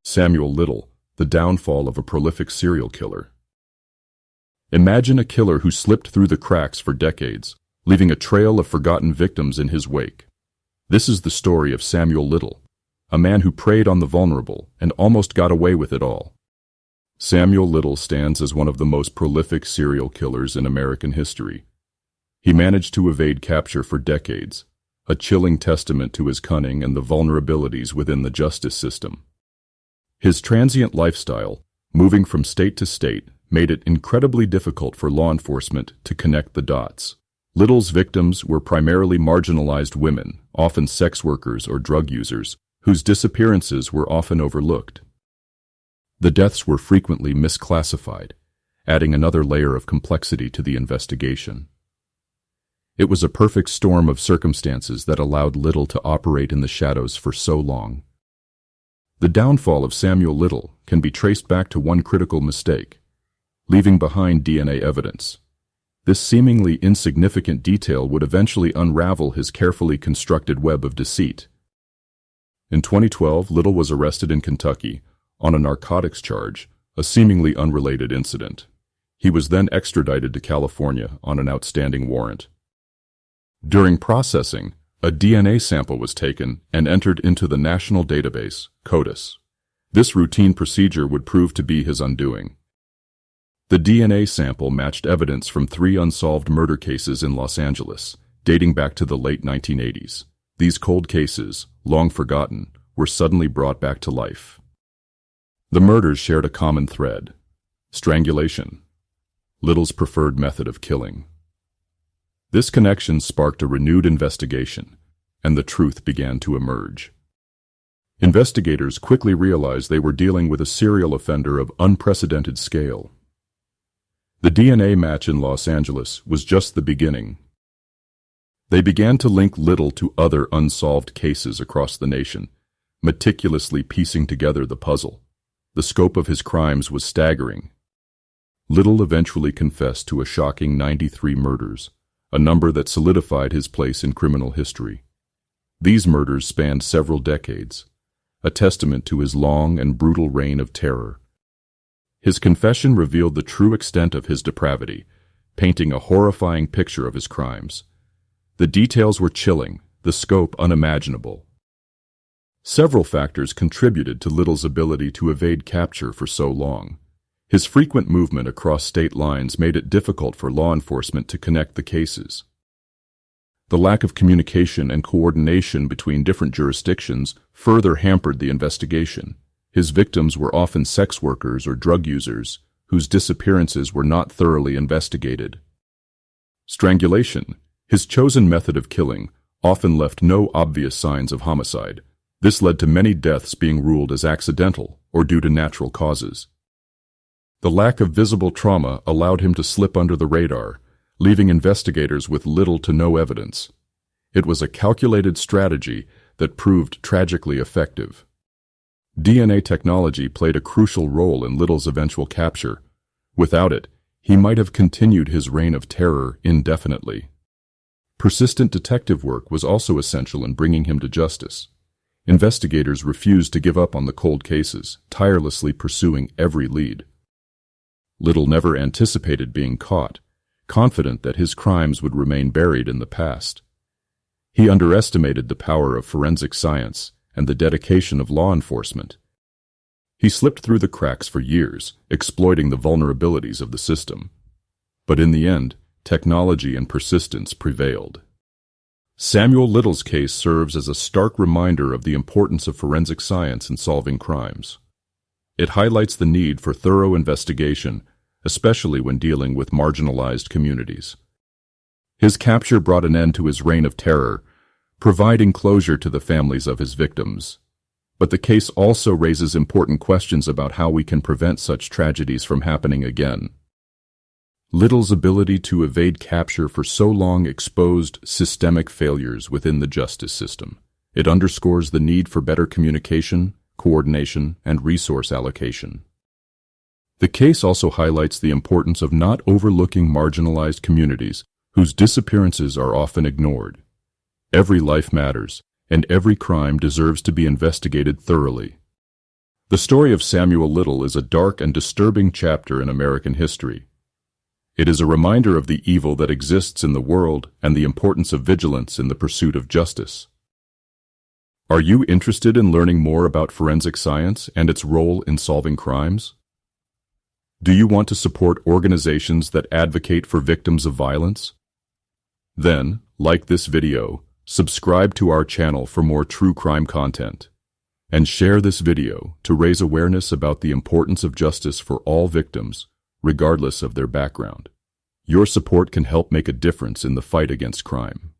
Samuel Little, the downfall of a prolific serial killer. Imagine a killer who slipped through the cracks for decades, leaving a trail of forgotten victims in his wake. This is the story of Samuel Little, a man who preyed on the vulnerable and almost got away with it all. Samuel Little stands as one of the most prolific serial killers in American history. He managed to evade capture for decades, a chilling testament to his cunning and the vulnerabilities within the justice system. His transient lifestyle, moving from state to state, made it incredibly difficult for law enforcement to connect the dots. Little's victims were primarily marginalized women, often sex workers or drug users, whose disappearances were often overlooked. The deaths were frequently misclassified, adding another layer of complexity to the investigation. It was a perfect storm of circumstances that allowed Little to operate in the shadows for so long. The downfall of Samuel Little can be traced back to one critical mistake: leaving behind DNA evidence. This seemingly insignificant detail would eventually unravel his carefully constructed web of deceit. In 2012, Little was arrested in Kentucky on a narcotics charge, a seemingly unrelated incident. He was then extradited to California on an outstanding warrant. During processing, a DNA sample was taken and entered into the national database, CODIS. This routine procedure would prove to be his undoing. The DNA sample matched evidence from 3 unsolved murder cases in Los Angeles, dating back to the late 1980s. These cold cases, long forgotten, were suddenly brought back to life. The murders shared a common thread: strangulation, Little's preferred method of killing. This connection sparked a renewed investigation, and the truth began to emerge. Investigators quickly realized they were dealing with a serial offender of unprecedented scale. The DNA match in Los Angeles was just the beginning. They began to link Little to other unsolved cases across the nation, meticulously piecing together the puzzle. The scope of his crimes was staggering. Little eventually confessed to a shocking 93 murders, a number that solidified his place in criminal history. These murders spanned several decades, a testament to his long and brutal reign of terror. His confession revealed the true extent of his depravity, painting a horrifying picture of his crimes. The details were chilling, the scope unimaginable. Several factors contributed to Little's ability to evade capture for so long. His frequent movement across state lines made it difficult for law enforcement to connect the cases. The lack of communication and coordination between different jurisdictions further hampered the investigation. His victims were often sex workers or drug users, whose disappearances were not thoroughly investigated. Strangulation, his chosen method of killing, often left no obvious signs of homicide. This led to many deaths being ruled as accidental or due to natural causes. The lack of visible trauma allowed him to slip under the radar, leaving investigators with little to no evidence. It was a calculated strategy that proved tragically effective. DNA technology played a crucial role in Little's eventual capture. Without it, he might have continued his reign of terror indefinitely. Persistent detective work was also essential in bringing him to justice. Investigators refused to give up on the cold cases, tirelessly pursuing every lead. Little never anticipated being caught, confident that his crimes would remain buried in the past. He underestimated the power of forensic science and the dedication of law enforcement. He slipped through the cracks for years, exploiting the vulnerabilities of the system. But in the end, technology and persistence prevailed. Samuel Little's case serves as a stark reminder of the importance of forensic science in solving crimes. It highlights the need for thorough investigation, especially when dealing with marginalized communities. His capture brought an end to his reign of terror, providing closure to the families of his victims. But the case also raises important questions about how we can prevent such tragedies from happening again. Little's ability to evade capture for so long exposed systemic failures within the justice system. It underscores the need for better communication, coordination, and resource allocation. The case also highlights the importance of not overlooking marginalized communities whose disappearances are often ignored. Every life matters, and every crime deserves to be investigated thoroughly. The story of Samuel Little is a dark and disturbing chapter in American history. It is a reminder of the evil that exists in the world and the importance of vigilance in the pursuit of justice. Are you interested in learning more about forensic science and its role in solving crimes? Do you want to support organizations that advocate for victims of violence? Then, like this video, subscribe to our channel for more true crime content, and share this video to raise awareness about the importance of justice for all victims, regardless of their background. Your support can help make a difference in the fight against crime.